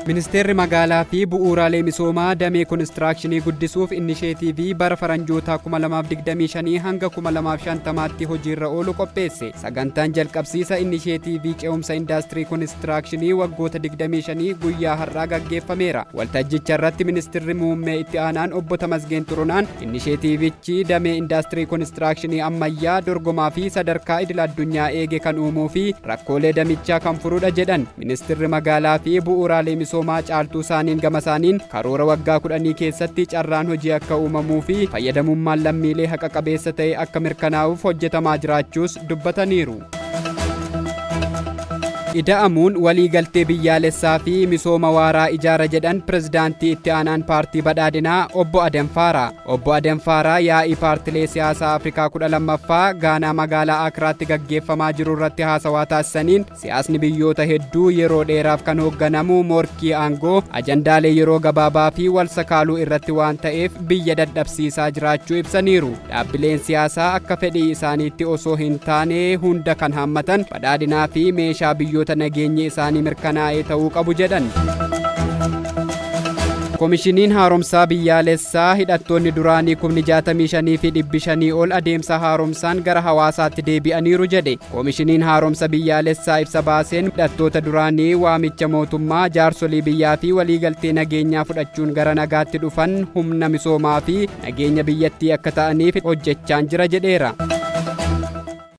Ministeerri magaalaa fi bu'uuraalee misoomaa damee konistiraakshanii guddisuuf inisheetiivii bara faranjoota 2025 hanga 2050tti hojiirra oolu qopheesse. Sagantaan jalqabsiisa inisheetiivii ce'umsa indaastirii konistiraakshanii waggoota 25 guyyaa har'aa gaggeeffameera. Waltajjicha irratti ministeerri muummee itti aanaan obbo Tamasgeen Turonaan inisheetiivichi damee indaastirii konistiraakshanii ammayyaa dorgomaa fi sadarkaa idil addunyaa eege kan uumuu fi rakkoolee damichaa kan furudha jedhan. Ministeerri magaalaa fi bu'uuraalee misoomaa caaltuu isaaniin gama isaaniin karoora waggaa 10 keessatti carraan hojii akka uumamuu fi fayyadamummaan lammiilee haqa qabeessa ta'e akka mirkanaa'uuf hojjetamaa jiraachuus dubbataniiru. Ida'amuun waliigaltee biyyaalessaa fi misooma waaraa ijaara jedhan pirezidaantii itti aanaan paartii badhaadhinaa obbo Adem Faaraa. Obbo Adem Faaraa yaa'ii paartilee siyaasaa Afrikaa 12ffaa Gaanaa magaalaa Akiraatti gaggeeffamaa jiru irratti haasawaa taasisaniin siyaasni biyyoota hedduu yeroo dheeraaf kan hoogganamu morkii aangoo ajandaalee yeroo gabaabaa fi wal sakaaluu irratti waan ta'eef biyya dadhabsiisaa jiraachuu ibsaniiru. Dhaabbileen siyaasaa akka fedhii isaaniitti osoo hin taane hunda kan haammatan badhaadhinaa fi meeshaa biyyoota nageenyi isaanii mirkanaa'ee ta'uu qabu jedhan. Koomishiniin haaromsaa biyyaalessaa hidhattoonni duraanii 65,000 fi 500 ol adeemsa haaromsaan gara hawaasaatti deebi'aniiru jedhe. Koomishiniin haaromsa biyyaalessaa ibsa baaseen hidhattoota duraanii waamicha mootummaa jaarsolii biyyaa fi waliigaltee nageenyaa fudhachuun gara nagaatti dhufan humna misoomaa fi nageenya biyyattii akka ta'aniif hojjechaa jira jedheera.